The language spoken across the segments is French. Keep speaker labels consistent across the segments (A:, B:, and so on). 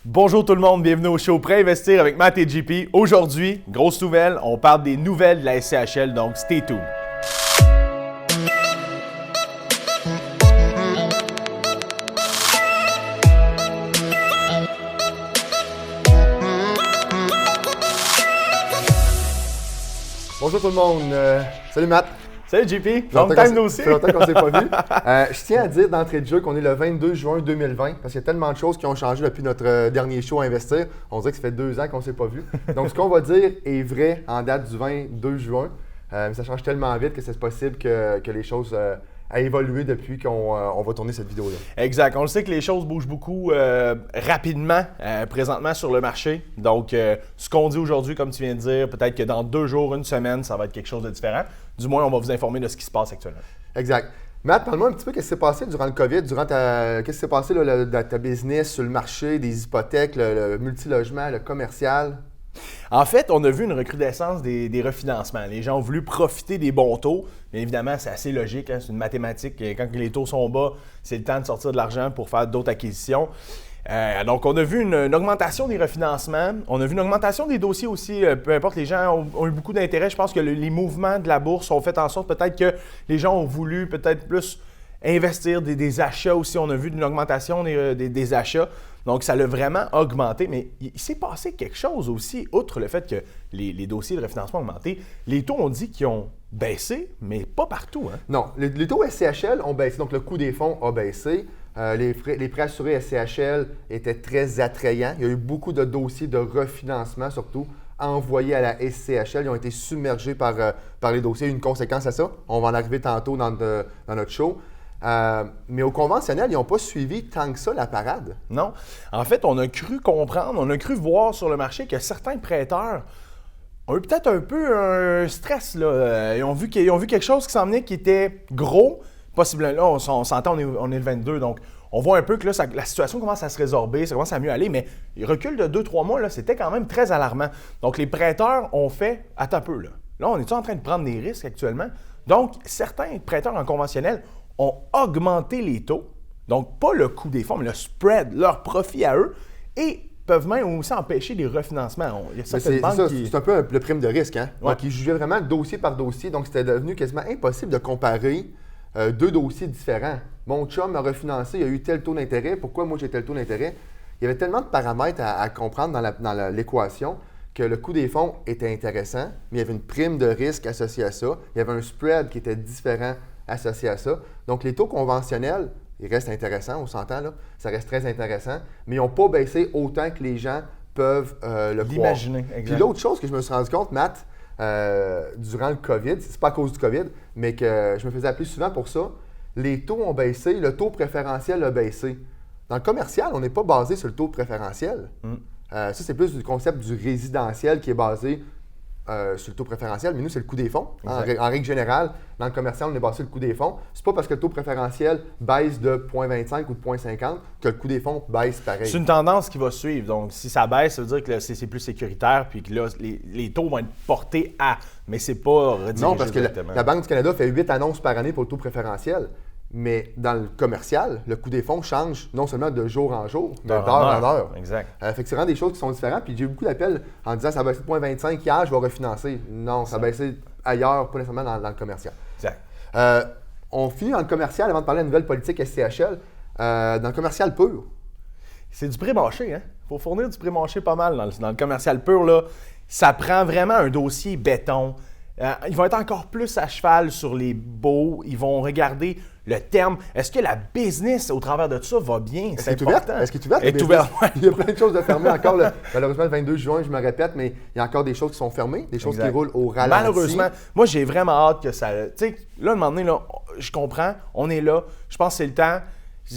A: Bonjour tout le monde, bienvenue au show Prêt à investir avec Matt et JP. Aujourd'hui, grosse nouvelle, on parle des nouvelles de la SCHL, donc stay tuned.
B: Bonjour tout le monde, salut Matt.
A: Salut JP, long time no see.
B: Ça fait longtemps qu'on s'est pas vu. Je tiens à dire d'entrée de jeu qu'on est le 22 juin 2020 parce qu'il y a tellement de choses qui ont changé depuis notre dernier show à investir. On dirait que ça fait 2 ans qu'on ne s'est pas vu. Donc ce qu'on va dire est vrai en date du 22 juin. Mais ça change tellement vite que c'est possible que les choses aient évolué depuis qu'on va tourner cette vidéo-là.
A: Exact. On le sait que les choses bougent beaucoup rapidement présentement sur le marché. Donc, ce qu'on dit aujourd'hui, comme tu viens de dire, peut-être que dans 2 jours, 1 semaine, ça va être quelque chose de différent. Du moins, on va vous informer de ce qui se passe actuellement.
B: Exact. Matt, parle-moi un petit peu qu'est-ce qui s'est passé durant le COVID, qu'est-ce qui s'est passé là, dans ta business, sur le marché, des hypothèques, le multilogement, le commercial?
A: En fait, on a vu une recrudescence des refinancements. Les gens ont voulu profiter des bons taux. Bien évidemment, c'est assez logique, hein? C'est une mathématique. Quand les taux sont bas, c'est le temps de sortir de l'argent pour faire d'autres acquisitions. Donc, on a vu une augmentation des refinancements. On a vu une augmentation des dossiers aussi. Peu importe, les gens ont eu beaucoup d'intérêt. Je pense que les mouvements de la bourse ont fait en sorte peut-être que les gens ont voulu peut-être plus investir des achats aussi. On a vu une augmentation des achats. Donc, ça l'a vraiment augmenté. Mais il s'est passé quelque chose aussi, outre le fait que les dossiers de refinancement ont augmenté. Les taux, on dit qu'ils ont baissé, mais pas partout. Hein?
B: Non, les taux SCHL ont baissé. Donc, le coût des fonds a baissé. Les prêts assurés SCHL étaient très attrayants. Il y a eu beaucoup de dossiers de refinancement, surtout, envoyés à la SCHL. Ils ont été submergés par les dossiers. Une conséquence à ça, on va en arriver tantôt dans notre show. Mais au conventionnel, ils n'ont pas suivi tant que ça la parade.
A: Non. En fait, on a cru comprendre, on a cru voir sur le marché que certains prêteurs ont eu peut-être un peu un stress. Là. Ils ont vu quelque chose qui s'en venait qui était gros. Possiblement, là, on s'entend, on est le 22, donc on voit un peu que là, la situation commence à se résorber, ça commence à mieux aller, mais le recul de 2-3 mois, là, c'était quand même très alarmant. Donc, les prêteurs ont fait « attends un peu, là, on est en train de prendre des risques actuellement? » Donc, certains prêteurs en conventionnel ont augmenté les taux, donc pas le coût des fonds, mais le spread, leur profit à eux, et peuvent même aussi empêcher les refinancements. Il y a certaines banques qui...
B: C'est un peu le prime de risque. Hein?
A: Ouais.
B: Donc, ils jugeaient vraiment dossier par dossier, donc c'était devenu quasiment impossible de comparer 2 dossiers différents. Mon chum m'a refinancé, il a eu tel taux d'intérêt, pourquoi moi j'ai tel taux d'intérêt? Il y avait tellement de paramètres à comprendre dans l'équation que le coût des fonds était intéressant, mais il y avait une prime de risque associée à ça. Il y avait un spread qui était différent associé à ça. Donc, les taux conventionnels, ils restent intéressants, on s'entend là, ça reste très intéressant, mais ils n'ont pas baissé autant que les gens peuvent le croire.
A: L'imaginer, exact.
B: Puis l'autre chose que je me suis rendu compte, Matt, durant le COVID, c'est pas à cause du COVID, mais que je me faisais appeler souvent pour ça, les taux ont baissé, le taux préférentiel a baissé. Dans le commercial, on n'est pas basé sur le taux préférentiel. Ça, c'est plus du concept du résidentiel qui est basé sur le taux préférentiel, mais nous, c'est le coût des fonds. En règle générale, dans le commercial, on est basé sur le coût des fonds. C'est pas parce que le taux préférentiel baisse de 0,25 ou de 0,50 que le coût des fonds baisse pareil.
A: C'est une tendance qui va suivre. Donc, si ça baisse, ça veut dire que c'est plus sécuritaire puis que là, les taux vont être portés à. Mais c'est pas redirigé.
B: Non, parce que la Banque du Canada fait 8 annonces par année pour le taux préférentiel. Mais dans le commercial, le coût des fonds change non seulement de jour en jour, mais d'heure en heure.
A: Exact.
B: Fait que c'est vraiment des choses qui sont différentes. Puis j'ai eu beaucoup d'appels en disant ça a baissé de 0,25 hier, je vais refinancer. Non, ça a baissé ailleurs, pas nécessairement dans le commercial.
A: Exact.
B: On finit dans le commercial avant de parler de la nouvelle politique SCHL. Dans le commercial pur.
A: C'est du pré-marché, hein? Il faut fournir du pré-marché pas mal dans le commercial pur, là. Ça prend vraiment un dossier béton. Ils vont être encore plus à cheval sur les baux. Ils vont regarder le terme. Est-ce que la business, au travers de tout ça, va bien?
B: C'est important. Est-ce qu'elle est ouverte?
A: Elle est ouverte, ouais.
B: Il y a plein de choses de fermées encore. Malheureusement, le 22 juin, je me répète, mais il y a encore des choses qui sont fermées, des choses qui roulent au ralenti.
A: Malheureusement, moi, j'ai vraiment hâte que ça... Tu sais, là, à un moment donné, là, je comprends, on est là. Je pense que c'est le temps.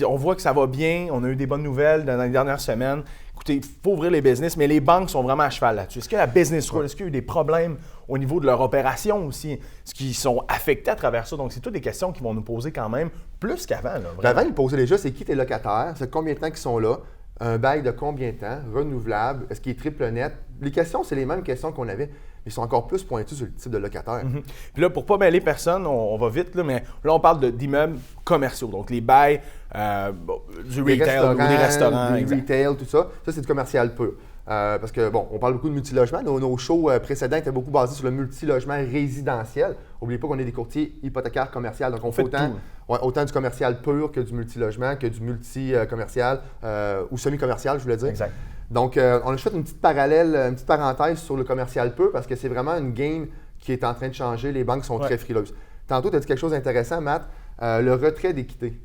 A: On voit que ça va bien. On a eu des bonnes nouvelles dans les dernières semaines. Écoutez, il faut ouvrir les business, mais les banques sont vraiment à cheval là-dessus. Est-ce que la business roule? Est-ce qu'il y a eu des problèmes au niveau de leur opération aussi? Est-ce qu'ils sont affectés à travers ça? Donc, c'est toutes des questions qui vont nous poser quand même plus qu'avant.
B: Avant, ils posaient déjà, c'est qui tes locataires? C'est combien de temps qu'ils sont là? Un bail de combien de temps? Renouvelable? Est-ce qu'il est triple net? Les questions, c'est les mêmes questions qu'on avait, mais ils sont encore plus pointus sur le type de locataire.
A: Puis là, pour ne pas mêler personne, on va vite, là, mais là, on parle d'immeubles commerciaux. Donc, les bails, du retail ou des restaurants.
B: Du retail, tout ça. Ça, c'est du commercial pur. Parce que, bon, on parle beaucoup de multilogement. Nos shows précédents étaient beaucoup basés sur le multilogement résidentiel. N'oubliez pas qu'on est des courtiers hypothécaires commerciaux. Donc, on fait autant du commercial pur que du multilogement, que du multi-commercial ou semi-commercial, je voulais dire.
A: Exact.
B: Donc, on a fait une petite parenthèse sur le commercial pur parce que c'est vraiment une game qui est en train de changer. Les banques sont très frileuses. Tantôt, tu as dit quelque chose d'intéressant, Matt, le retrait d'équité.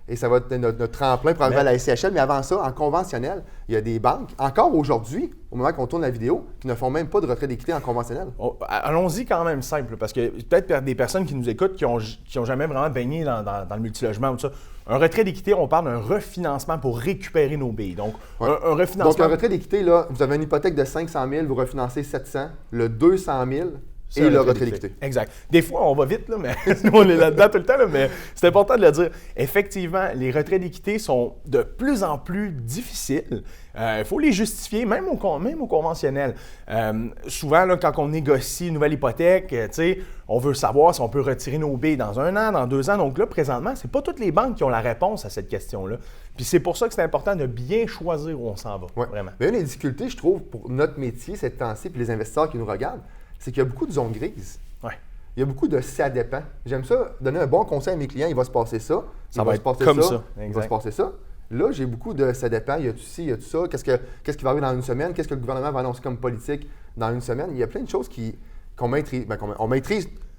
B: Et ça va être notre tremplin pour arriver à la SCHL. Mais avant ça, en conventionnel, il y a des banques, encore aujourd'hui, au moment qu'on tourne la vidéo, qui ne font même pas de retrait d'équité en conventionnel.
A: Allons-y quand même simple, parce que peut-être des personnes qui nous écoutent qui ont jamais vraiment baigné dans le multilogement ou tout ça. Un retrait d'équité, on parle d'un refinancement pour récupérer nos billes. Donc, un refinancement.
B: Donc, un retrait d'équité, là, vous avez une hypothèque de 500 000, vous refinancez 700, le 200 000 et le retrait d'équité.
A: Exact. Des fois, on va vite, là, mais nous, on est là-dedans tout le temps, là, mais c'est important de le dire. Effectivement, les retraits d'équité sont de plus en plus difficiles. Il faut les justifier, même au conventionnel. Souvent, là, quand on négocie une nouvelle hypothèque, on veut savoir si on peut retirer nos billes dans 1 an, dans 2 ans. Donc là, présentement, ce n'est pas toutes les banques qui ont la réponse à cette question-là. Puis c'est pour ça que c'est important de bien choisir où on s'en va, vraiment.
B: Mais une des difficultés, je trouve, pour notre métier ces temps-ci, puis les investisseurs qui nous regardent, c'est qu'il y a beaucoup de zones grises. Il y a beaucoup de ça dépend. J'aime ça, donner un bon conseil à mes clients, il va se passer ça.
A: Ça va être comme ça.
B: Il va se passer ça. Là, j'ai beaucoup de ça dépend. Il y a tout ci, il y a tout ça. Qu'est-ce qui va arriver dans une semaine? Qu'est-ce que le gouvernement va annoncer comme politique dans une semaine? Il y a plein de choses qu'on maîtrise.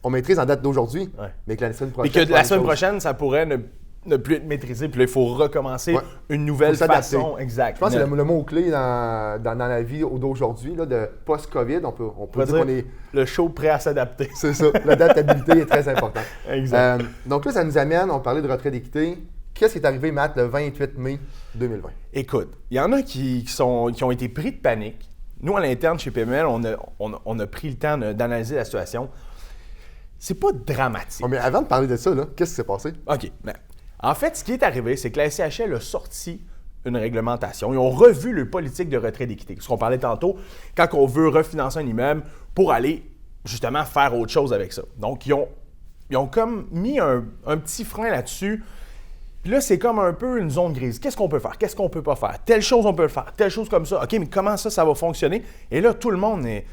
B: On maîtrise en date d'aujourd'hui, mais que la semaine prochaine.
A: Et que la semaine prochaine, ça pourrait ne plus être maîtrisé. Puis là, il faut recommencer une nouvelle façon. Exact.
B: Je pense que c'est le mot-clé dans la vie d'aujourd'hui, là, de post-COVID. On peut dire qu'on est.
A: Le show prêt à s'adapter.
B: C'est ça. L'adaptabilité est très importante.
A: Exact.
B: Donc là, ça nous amène, on parlait de retrait d'équité. Qu'est-ce qui est arrivé, Matt, le 28 mai 2020?
A: Écoute, il y en a qui ont été pris de panique. Nous, à l'interne, chez PML, on a pris le temps d'analyser la situation. C'est pas dramatique.
B: Mais avant de parler de ça, qu'est-ce qui s'est passé?
A: OK. En fait, ce qui est arrivé, c'est que la SCHL a sorti une réglementation. Ils ont revu le politique de retrait d'équité. Ce qu'on parlait tantôt, quand on veut refinancer un immeuble pour aller justement faire autre chose avec ça. Donc, ils ont comme mis un petit frein là-dessus. Puis là, c'est comme un peu une zone grise. Qu'est-ce qu'on peut faire? Qu'est-ce qu'on peut pas faire? Telle chose, on peut le faire. Telle chose comme ça. OK, mais comment ça va fonctionner? Et là, tout le monde est...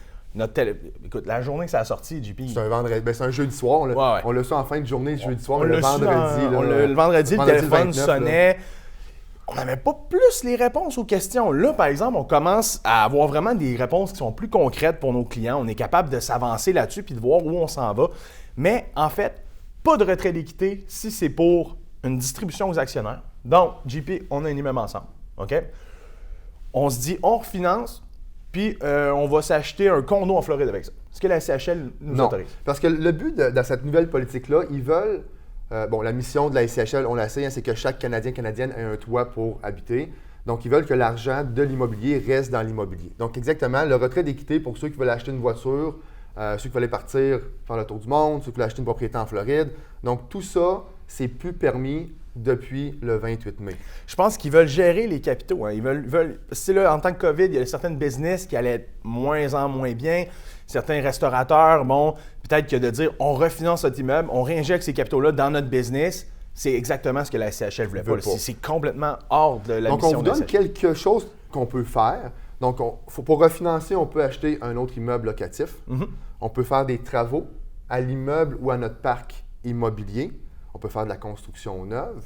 A: Écoute, la journée que ça a sorti, JP...
B: C'est un vendredi. C'est un jeudi soir. On l'a su en fin de journée, jeudi soir.
A: Le vendredi, le téléphone 29, sonnait. On n'avait pas plus les réponses aux questions. Là, par exemple, on commence à avoir vraiment des réponses qui sont plus concrètes pour nos clients. On est capable de s'avancer là-dessus puis de voir où on s'en va. Mais en fait, pas de retrait d'équité si c'est pour une distribution aux actionnaires. Donc, JP, on a un immeuble ensemble. OK? On se dit, on refinance, puis on va s'acheter un condo en Floride avec ça. Est-ce que la SCHL nous autorise?
B: Parce que le but de cette nouvelle politique-là, ils veulent... la mission de la SCHL, on la sait, c'est que chaque Canadienne ait un toit pour habiter. Donc, ils veulent que l'argent de l'immobilier reste dans l'immobilier. Donc, exactement, le retrait d'équité pour ceux qui veulent acheter une voiture, ceux qui veulent partir faire le tour du monde, ceux qui veulent acheter une propriété en Floride. Donc, tout ça, c'est plus permis depuis le 28 mai.
A: Je pense qu'ils veulent gérer les capitaux. Ils veulent c'est là, en tant que COVID, il y a certaines business qui allaient être moins en moins bien. Certains restaurateurs, peut-être que de dire on refinance notre immeuble, on réinjecte ces capitaux-là dans notre business, c'est exactement ce que la SCHL voulait pas. C'est complètement hors de la mission.
B: Donc, on vous donne quelque chose qu'on peut faire. Donc, pour refinancer, on peut acheter un autre immeuble locatif. Mm-hmm. On peut faire des travaux à l'immeuble ou à notre parc immobilier. On peut faire de la construction neuve.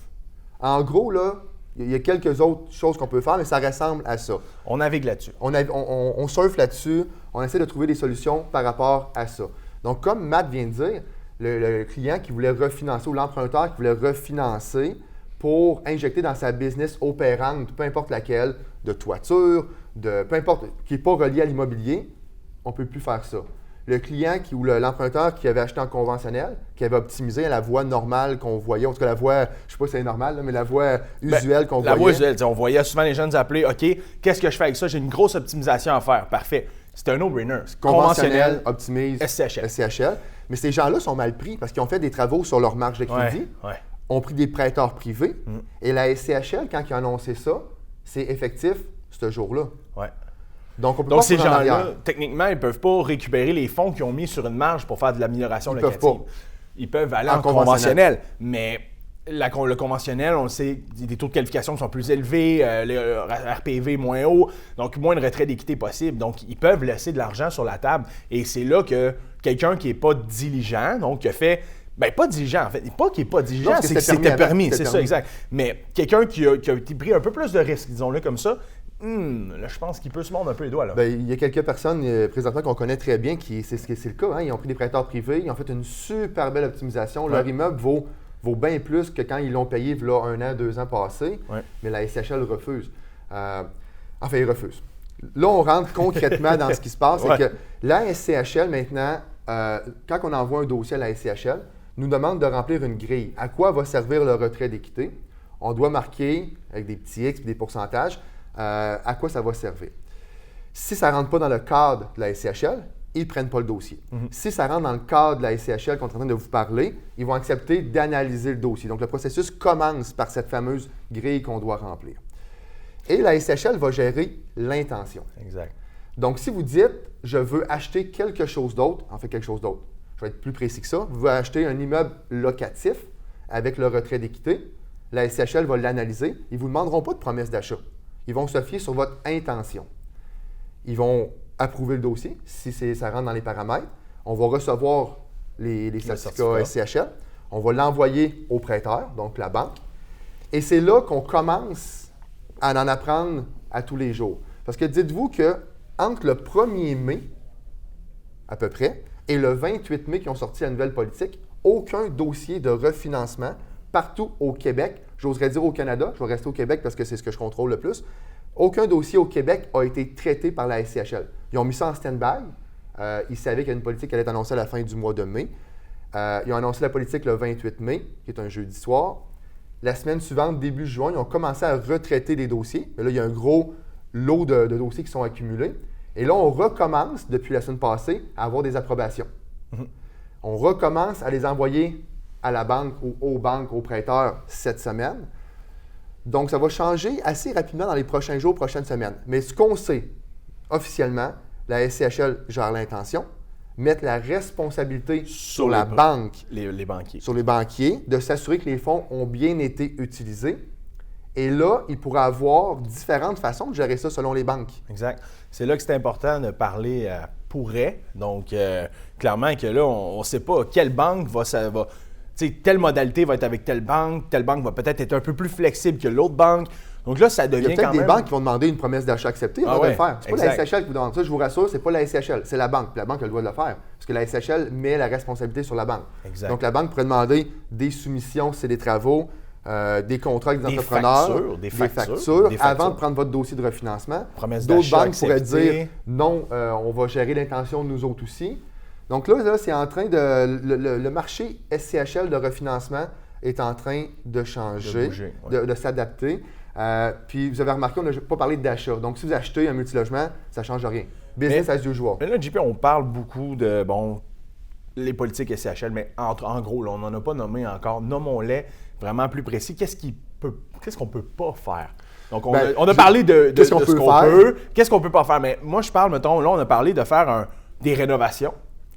B: En gros, là, il y a quelques autres choses qu'on peut faire, mais ça ressemble à ça.
A: On navigue là-dessus.
B: On surfe là-dessus. On essaie de trouver des solutions par rapport à ça. Donc, comme Matt vient de dire, le client qui voulait refinancer ou l'emprunteur qui voulait refinancer pour injecter dans sa business opérante, peu importe laquelle, de toiture, peu importe, qui n'est pas relié à l'immobilier, on ne peut plus faire ça. Le client ou l'emprunteur qui avait acheté en conventionnel, qui avait optimisé la voie normale qu'on voyait, en tout cas la voie, je ne sais pas si c'est normal, mais la voie usuelle qu'on voyait.
A: La voie usuelle, on voyait souvent les jeunes appeler, OK, qu'est-ce que je fais avec ça? J'ai une grosse optimisation à faire. Parfait. C'est un no-brainer.
B: Conventionnel, optimise,
A: SCHL.
B: Mais ces gens-là sont mal pris parce qu'ils ont fait des travaux sur leur marge de crédit, ont pris des prêteurs privés. Et la SCHL, quand ils ont annoncé ça, c'est effectif ce jour-là.
A: Ouais.
B: Donc, on peut
A: Donc,
B: pas
A: ces
B: prendre en
A: gens-là,
B: arrière.
A: techniquement, ils ne peuvent pas récupérer les fonds qu'ils ont mis sur une marge pour faire de l'amélioration
B: Ils
A: locative.
B: peuvent pas.
A: Ils peuvent aller
B: En
A: en conventionnel. Mais le conventionnel, on le sait, des taux de qualification qui sont plus élevés, le RPV moins haut, donc moins de retrait d'équité possible. Donc, ils peuvent laisser de l'argent sur la table. Et c'est là que quelqu'un qui n'est pas diligent, donc qui a fait. Ben, pas diligent, en fait. Pas qu'il n'est pas diligent,
B: Non, parce
A: c'est
B: que
A: que c'était permis. C'est ça,
B: permis.
A: exact. Mais quelqu'un qui a été pris un peu plus de risques, disons-le comme ça, là, je pense qu'il peut se mordre un peu les doigts. Là.
B: Ben, il y a quelques personnes présentement qu'on connaît très bien qui, c'est le cas. Hein, ils ont pris des prêteurs privés, ils ont fait une super belle optimisation. Leur immeuble vaut bien plus que quand ils l'ont payé il y a 1 an, 2 ans passés.
A: Ouais.
B: Mais la SCHL refuse. Enfin, ils refusent. Là, on rentre concrètement dans ce qui se passe.
A: Ouais.
B: C'est que la SCHL, maintenant, quand on envoie un dossier à la SCHL, nous demande de remplir une grille. À quoi va servir le retrait d'équité? On doit marquer, avec des petits X et des pourcentages, à quoi ça va servir. Si ça ne rentre pas dans le cadre de la SCHL, ils ne prennent pas le dossier. Si ça rentre dans le cadre de la SCHL qu'on est en train de vous parler, ils vont accepter d'analyser le dossier. Donc, le processus commence par cette fameuse grille qu'on doit remplir. Et la SCHL va gérer l'intention.
A: Exact.
B: Donc, si vous dites « je veux acheter quelque chose d'autre », en fait quelque chose d'autre, je vais être plus précis que ça, vous voulez acheter un immeuble locatif avec le retrait d'équité, la SCHL va l'analyser. Ils ne vous demanderont pas de promesse d'achat. Ils vont se fier sur votre intention. Ils vont approuver le dossier si ça rentre dans les paramètres. On va recevoir les certificats SCHL. On va l'envoyer au prêteur, donc la banque. Et c'est là qu'on commence à en apprendre à tous les jours. Parce que dites-vous que entre le 1er mai, à peu près, et le 28 mai qui ont sorti la nouvelle politique, aucun dossier de refinancement partout au Québec, j'oserais dire au Canada, je vais rester au Québec parce que c'est ce que je contrôle le plus, aucun dossier au Québec a été traité par la SCHL. Ils ont mis ça en stand-by. Ils savaient qu'il y a une politique qui allait être annoncée à la fin du mois de mai. Ils ont annoncé la politique le 28 mai, qui est un jeudi soir. La semaine suivante, début juin, ils ont commencé à retraiter des dossiers. Mais là, il y a un gros lot de dossiers qui sont accumulés. Et là, on recommence, depuis la semaine passée, à avoir des approbations. On recommence à les envoyer à la banque ou aux banques, aux prêteurs cette semaine. Donc, ça va changer assez rapidement dans les prochains jours, prochaines semaines. Mais ce qu'on sait, officiellement, la SCHL gère l'intention, mettre la responsabilité sur la banque,
A: les banquiers.
B: sur les banquiers, de s'assurer que les fonds ont bien été utilisés. Et là, il pourra avoir différentes façons de gérer ça selon les banques.
A: Exact. C'est là que c'est important de parler pourrait. Donc, clairement que là, on ne sait pas quelle banque va tu sais, telle modalité va être avec telle banque va peut-être être un peu plus flexible que l'autre banque. Donc là, ça devient
B: Il y a peut-être
A: quand
B: des
A: même...
B: banques qui vont demander une promesse d'achat acceptée, on va le faire. C'est pas la SCHL qui vous demande ça, je vous rassure, c'est pas la SCHL, c'est la banque. Puis la banque a le droit de le faire, parce que la SCHL met la responsabilité sur la banque.
A: Exact.
B: Donc la banque pourrait demander des soumissions si c'est des travaux, des contrats avec des entrepreneurs,
A: des factures,
B: avant de prendre votre dossier de refinancement.
A: Promesse
B: D'autres
A: d'achat
B: banques pourraient
A: acceptée.
B: dire non, on va gérer l'intention de nous autres aussi. Donc là c'est en train de. Le marché SCHL de refinancement est en train de changer,
A: de bouger, ouais.
B: de s'adapter. Puis vous avez remarqué, on n'a pas parlé d'achat. Donc si vous achetez un multilogement, ça ne change rien. Business as usual.
A: Mais là, JP, on parle beaucoup de, les politiques SCHL, mais en gros, là, on n'en a pas nommé encore. Nommons-les vraiment plus précis. Qu'est-ce qu'on peut pas faire? Donc, on a parlé de ce qu'on peut. Qu'est-ce qu'on peut pas faire? Mais moi, je parle, mettons, là, on a parlé de faire des rénovations.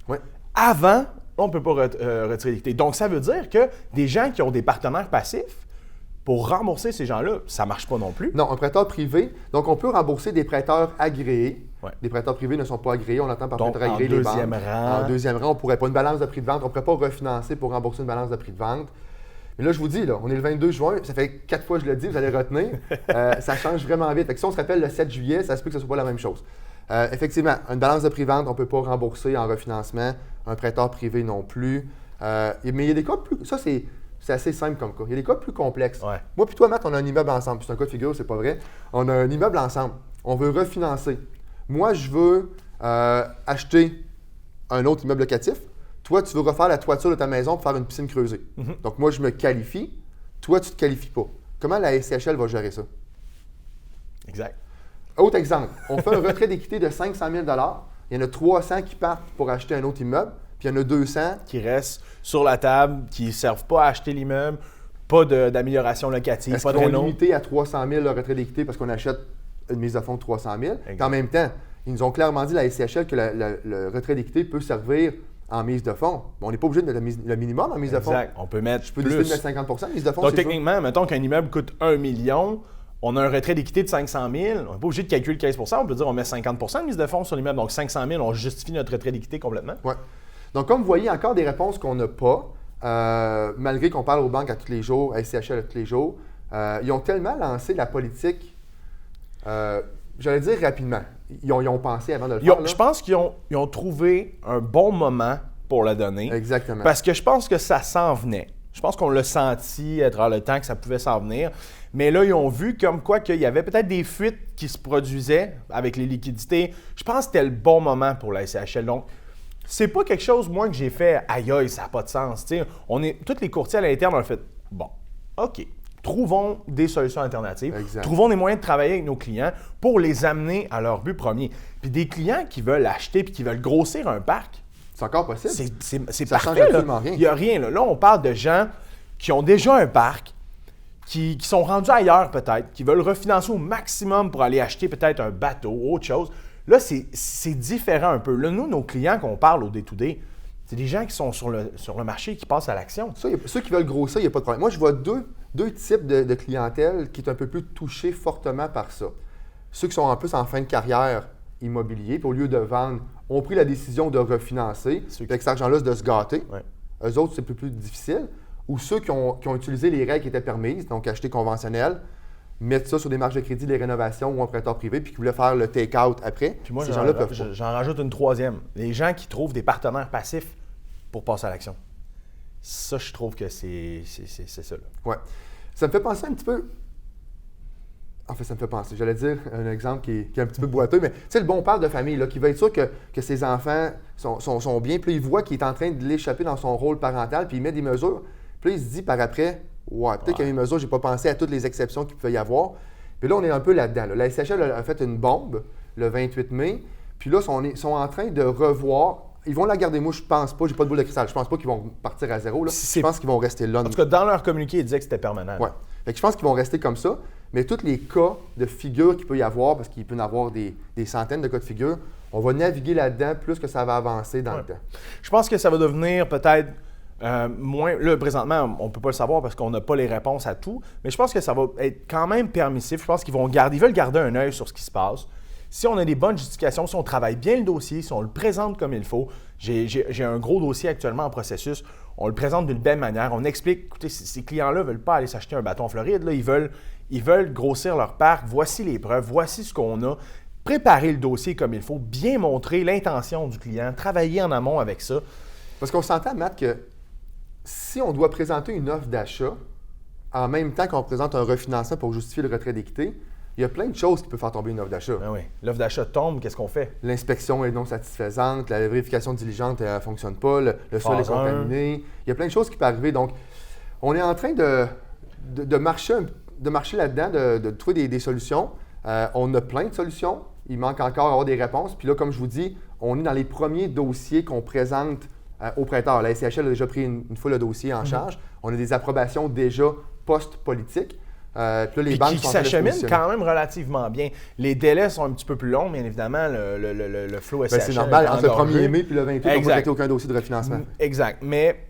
B: Oui.
A: Avant, on ne peut pas retirer l'équité. Donc, ça veut dire que des gens qui ont des partenaires passifs, pour rembourser ces gens-là, ça ne marche pas non plus.
B: Non, un prêteur privé. Donc, on peut rembourser des prêteurs agréés.
A: Ouais.
B: Les prêteurs privés ne sont pas agréés. On entend par
A: Donc,
B: prêteur agréé les banques.
A: En
B: deuxième rang, on ne pourrait pas une balance de prix de vente. On ne pourrait pas refinancer pour rembourser une balance de prix de vente. Mais là, je vous dis, là, on est le 22 juin. Ça fait 4 fois que je le dis, vous allez retenir. Ça change vraiment vite. Fait que si on se rappelle le 7 juillet, ça se peut que ce ne soit pas la même chose. Effectivement, une balance de prix de vente, on ne peut pas rembourser en refinancement. Un prêteur privé non plus. Mais il y a des cas plus... Ça, c'est assez simple comme cas. Il y a des cas plus complexes.
A: Ouais.
B: Moi puis toi, Matt, on a un immeuble ensemble. C'est un cas de figure, c'est pas vrai. On a un immeuble ensemble. On veut refinancer. Moi, je veux acheter un autre immeuble locatif. Toi, tu veux refaire la toiture de ta maison pour faire une piscine creusée. Donc, moi, je me qualifie. Toi, tu ne te qualifies pas. Comment la SCHL va gérer ça?
A: Exact.
B: Autre exemple. On fait un retrait d'équité de 500 000 $. Il y en a 300 qui partent pour acheter un autre immeuble. Puis il y en a 200
A: qui restent sur la table, qui ne servent pas à acheter l'immeuble pas d'amélioration locative,
B: Est-ce
A: pas de
B: qu'ils vont
A: réno.
B: limiter à 300 000 le retrait d'équité parce qu'on achète une mise de fonds de 300 000? Puis en même temps, ils nous ont clairement dit, la SCHL, que le retrait d'équité peut servir en mise de fonds. Bon, on n'est pas obligé de mettre le minimum en mise de fonds.
A: Exact. On peut mettre
B: Je peux
A: plus.
B: décider de mettre 50 de mise de fonds.
A: Donc,
B: c'est ça?
A: techniquement, mettons qu'un immeuble coûte 1 million, on a un retrait d'équité de 500 000, on n'est pas obligé de calculer 15 on peut dire on met 50 de mise de fonds sur l'immeuble. Donc, 500 000, on justifie notre retrait d'équité complètement.
B: Oui. Donc, comme vous voyez, encore des réponses qu'on n'a pas, malgré qu'on parle aux banques à tous les jours, à SCHL à tous les jours. Ils ont tellement lancé la politique, j'allais dire rapidement. Ils ont pensé avant de le faire.
A: Je pense qu'ils ont trouvé un bon moment pour la donner.
B: Exactement.
A: Parce que je pense que ça s'en venait. Je pense qu'on l'a senti à travers le temps que ça pouvait s'en venir. Mais là, ils ont vu comme quoi qu'il y avait peut-être des fuites qui se produisaient avec les liquidités. Je pense que c'était le bon moment pour la SCHL. Donc, c'est pas quelque chose, moi, que j'ai fait « aïe, aïe, ça n'a pas de sens ». Tous les courtiers à l'interne ont fait « bon, OK, trouvons des solutions alternatives,
B: Exact.
A: trouvons des moyens de travailler avec nos clients pour les amener à leur but premier ». Puis des clients qui veulent acheter puis qui veulent grossir un parc,
B: C'est encore possible.
A: c'est
B: Ça change
A: parfait.
B: absolument rien.
A: Il n'y a rien. Là, on parle de gens qui ont déjà un parc, qui sont rendus ailleurs peut-être, qui veulent refinancer au maximum pour aller acheter peut-être un bateau, autre chose. Là, c'est différent un peu. Là, nous, nos clients qu'on parle au day-to-day, c'est des gens qui sont sur le marché et qui passent à l'action.
B: Ça, ceux qui veulent grossir, il n'y a pas de problème. Moi, je vois deux types de clientèle qui est un peu plus touchés fortement par ça. Ceux qui sont en plus en fin de carrière immobilier, puis au lieu de vendre, ont pris la décision de refinancer, puis avec cet argent-là, de se gâter.
A: Ouais.
B: Eux autres, c'est plus difficile. Ou ceux qui ont utilisé les règles qui étaient permises, donc acheter conventionnel, mettre ça sur des marges de crédit, les rénovations ou un prêteur privé, puis qui voulaient faire le take-out après.
A: Puis moi,
B: ces gens-là peuvent pas.
A: j'en rajoute une troisième. Les gens qui trouvent des partenaires passifs pour passer à l'action. Ça, je trouve que c'est ça. Là.
B: Ouais. Ça me fait penser un petit peu. En fait, ça me fait penser. J'allais dire un exemple qui est un petit peu boiteux, mais tu sais, le bon père de famille là, qui va être sûr que ses enfants sont bien, puis il voit qu'il est en train de l'échapper dans son rôle parental, puis il met des mesures. Puis là, il se dit par après, ouais, peut-être qu'il y a une mesure, j'ai pas pensé à toutes les exceptions qu'il peut y avoir. Puis là, on est un peu là-dedans. Là. La SCHL a fait une bombe le 28 mai, puis là, ils sont en train de revoir. Ils vont la garder. Moi, je pense pas, j'ai pas de boule de cristal. Je pense pas qu'ils vont partir à zéro. Là. Je pense qu'ils vont rester là.
A: En tout cas, dans leur communiqué, ils disaient que c'était permanent.
B: Ouais. Fait que je pense qu'ils vont rester comme ça. Mais tous les cas de figure qu'il peut y avoir, parce qu'il peut y en avoir des centaines de cas de figure, on va naviguer là-dedans plus que ça va avancer dans le temps.
A: Je pense que ça va devenir peut-être moins. Là, présentement, on ne peut pas le savoir parce qu'on n'a pas les réponses à tout, mais je pense que ça va être quand même permissif. Je pense qu'ils veulent garder un œil sur ce qui se passe. Si on a des bonnes justifications, si on travaille bien le dossier, si on le présente comme il faut, j'ai un gros dossier actuellement en processus, on le présente d'une belle manière, on explique, écoutez, ces clients-là ne veulent pas aller s'acheter un bateau en Floride, là, ils veulent grossir leur parc, voici les preuves, voici ce qu'on a, préparer le dossier comme il faut, bien montrer l'intention du client, travailler en amont avec ça.
B: Parce qu'on s'entend, Matt, que si on doit présenter une offre d'achat en même temps qu'on présente un refinancement pour justifier le retrait d'équité, il y a plein de choses qui peuvent faire tomber une offre d'achat.
A: Ah oui. L'offre d'achat tombe, qu'est-ce qu'on fait?
B: L'inspection est non satisfaisante, la vérification diligente ne fonctionne pas, le sol est contaminé. Il y a plein de choses qui peuvent arriver. Donc, on est en train de marcher là-dedans, de trouver des solutions. On a plein de solutions. Il manque encore à avoir des réponses. Puis là, comme je vous dis, on est dans les premiers dossiers qu'on présente aux prêteurs. La SCHL a déjà pris une fois le dossier en charge. On a des approbations déjà post-politiques. Puis là, les banques
A: qui s'acheminent quand même relativement bien. Les délais sont un petit peu plus longs, bien évidemment, le flow SCHL.
B: C'est normal, entre le 1er mai et le 28, on ne peut traiter aucun dossier de refinancement.
A: Exact. Mais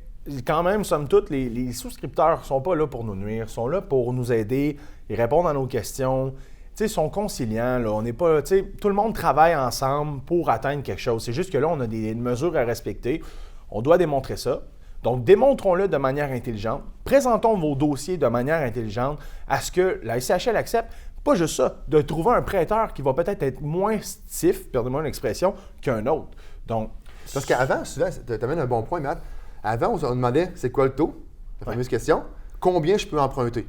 A: quand même, somme toute, les souscripteurs ne sont pas là pour nous nuire, ils sont là pour nous aider, ils répondent à nos questions. Ils sont conciliants. Là. On n'est pas, tout le monde travaille ensemble pour atteindre quelque chose. C'est juste que là, on a des mesures à respecter. On doit démontrer ça. Donc, démontrons-le de manière intelligente. Présentons vos dossiers de manière intelligente à ce que la SCHL accepte. Pas juste ça, de trouver un prêteur qui va peut-être être moins stiff, perdez-moi l'expression, qu'un autre. Donc,
B: parce qu'avant, souvent, tu amènes un bon point, Matt. Avant, on se demandait c'est quoi le taux? La fameuse question. Combien je peux emprunter?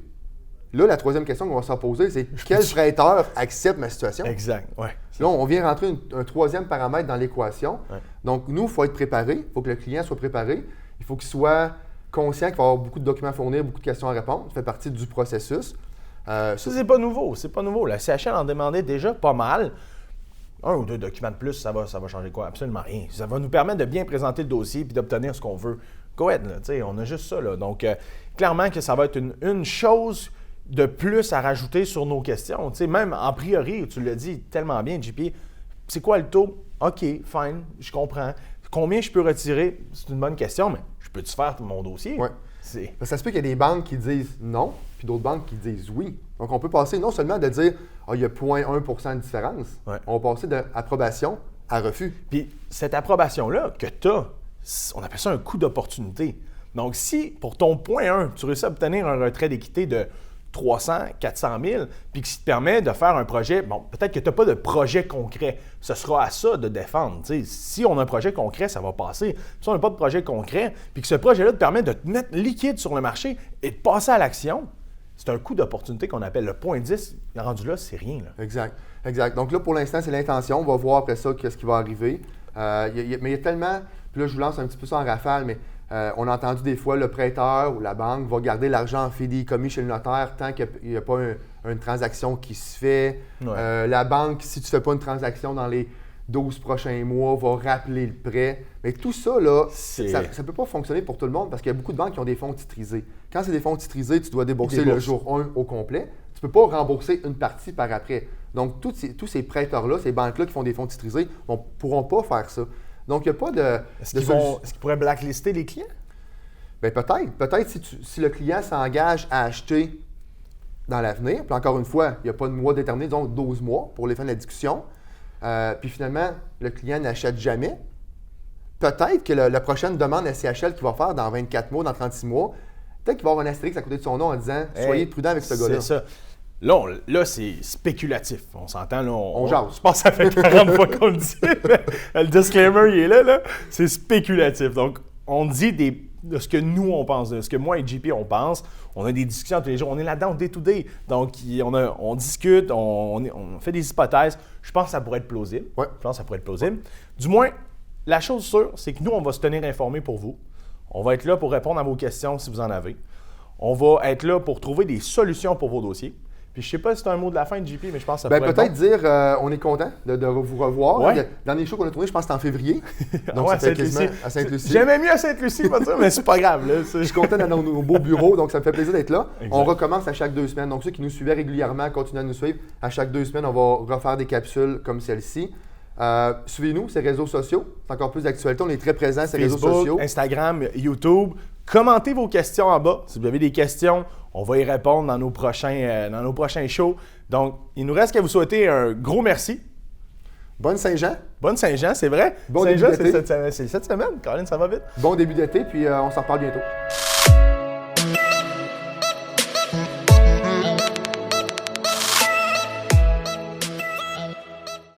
B: Là, la troisième question qu'on va se poser, c'est quel prêteur accepte ma situation?
A: Exact, oui.
B: Là, on vient rentrer un troisième paramètre dans l'équation. Ouais. Donc, nous, il faut être préparé. Il faut que le client soit préparé. Il faut qu'il soit conscient qu'il va avoir beaucoup de documents à fournir, beaucoup de questions à répondre. Ça fait partie du processus.
A: Ça, c'est pas nouveau. C'est pas nouveau. La CHL en demandait déjà pas mal. 1 ou 2 documents de plus, ça va changer quoi? Absolument rien. Ça va nous permettre de bien présenter le dossier et d'obtenir ce qu'on veut. go ahead, là, tu sais, on a juste ça. Là. Donc, clairement que ça va être une chose de plus à rajouter sur nos questions. Tu sais, même en priori, tu l'as dit tellement bien, JP, c'est quoi le taux? OK, fine, je comprends. Combien je peux retirer? C'est une bonne question, mais je peux-tu faire mon dossier?
B: Ouais. Ça se peut qu'il y a des banques qui disent non, puis d'autres banques qui disent oui. Donc, on peut passer non seulement de dire il y a 0,1 % de différence, on va passer d'approbation à refus.
A: Puis cette approbation-là que tu as, on appelle ça un coût d'opportunité. Donc, si pour ton point 1, tu réussis à obtenir un retrait d'équité de 300, 400 000, puis qui te permet de faire un projet, bon, peut-être que tu n'as pas de projet concret. Ce sera à ça de défendre. T'sais. Si on a un projet concret, ça va passer. Si on n'a pas de projet concret, puis que ce projet-là te permet de te mettre liquide sur le marché et de passer à l'action, c'est un coût d'opportunité qu'on appelle le point 10. Rendu là, c'est rien. Là.
B: Exact. Donc là, pour l'instant, c'est l'intention. On va voir après ça qu'est-ce qui va arriver. Mais il y a tellement... Puis là, je vous lance un petit peu ça en rafale, mais on a entendu des fois le prêteur ou la banque va garder l'argent en fidéicommis chez le notaire tant qu'il n'y a pas une transaction qui se fait. Ouais. La banque, si tu ne fais pas une transaction dans les 12 prochains mois, va rappeler le prêt. Mais tout ça, là, ça ne peut pas fonctionner pour tout le monde parce qu'il y a beaucoup de banques qui ont des fonds titrisés. Quand c'est des fonds titrisés, tu dois débourser le jour 1 au complet. Tu ne peux pas rembourser une partie par après. Donc, tous ces prêteurs-là, ces banques-là qui font des fonds titrisés ne pourront pas faire ça. Donc, il n'y a pas de...
A: Est-ce qu'ils pourraient blacklister les clients?
B: Bien, peut-être. Peut-être si le client s'engage à acheter dans l'avenir, puis encore une fois, il n'y a pas de mois déterminé, disons 12 mois pour les fins de la discussion, puis finalement, le client n'achète jamais, peut-être que la prochaine demande à CHL qu'il va faire dans 24 mois, dans 36 mois, peut-être qu'il va avoir un astérix à côté de son nom en disant « Soyez prudent avec ce gars-là ».
A: C'est ça. Là, c'est spéculatif. On s'entend, là.
B: On jase.
A: Je pense que ça fait 40 fois qu'on le dit. Le disclaimer, il est là. C'est spéculatif. Donc, on dit de ce que nous, on pense, de ce que moi et JP, on pense. On a des discussions tous les jours. On est là-dedans, day to day. Donc, on discute, on fait des hypothèses. Je pense que ça pourrait être plausible.
B: Ouais.
A: Je pense que ça pourrait être plausible. Du moins, la chose sûre, c'est que nous, on va se tenir informés pour vous. On va être là pour répondre à vos questions si vous en avez. On va être là pour trouver des solutions pour vos dossiers. Puis je sais pas si c'est un mot de la fin de JP, mais je pense que ça pourrait
B: peut-être
A: être bon.
B: dire on est content de vous revoir.
A: Ouais.
B: Le dernier show qu'on a tourné, je pense que c'était en février. Donc
A: ouais,
B: ça fait quasiment à Sainte-Lucie.
A: J'aimais mieux à Sainte-Lucie, pas ça, mais c'est pas grave. Là,
B: je suis content dans nos beaux bureaux, donc ça me fait plaisir d'être là.
A: Exact.
B: On recommence à chaque 2 semaines. Donc ceux qui nous suivaient régulièrement, continuent à nous suivre. À chaque 2 semaines, on va refaire des capsules comme celle-ci. Suivez-nous, ces réseaux sociaux. C'est encore plus d'actualité. On est très présents sur ces réseaux sociaux.
A: Instagram, YouTube. Commentez vos questions en bas. Si vous avez des questions, on va y répondre dans nos prochains shows. Donc, il nous reste qu'à vous souhaiter un gros merci.
B: Bonne Saint-Jean.
A: Bonne Saint-Jean, c'est vrai.
B: Bon
A: Saint-Jean,
B: début d'été.
A: c'est cette semaine. Colin, ça va vite.
B: Bon début d'été, puis on s'en reparle bientôt.